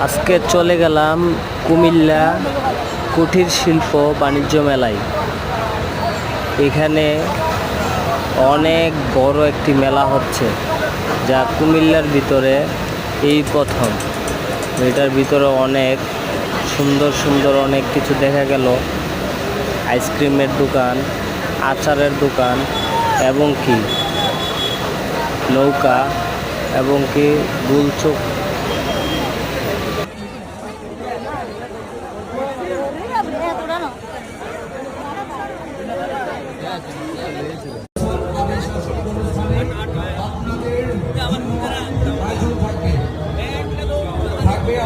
আজকে চলে গেলাম কুমিল্লা কুটির শিল্প বাণিজ্য মেলায়। এখানে অনেক বড় একটি মেলা হচ্ছে, যা কুমিল্লার ভিতরে এই প্রথম। এটার ভিতরে অনেক সুন্দর সুন্দর অনেক কিছু দেখা গেল। আইসক্রিমের দোকান, আচারের দোকান, এবং কি নৌকা, এবং কি গুলচোক।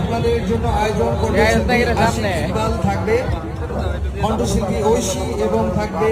আপনাদের জন্য আয়োজন করবে থাকবে কণ্ঠশিল্পী ঐশী এবং থাকবে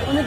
অনেক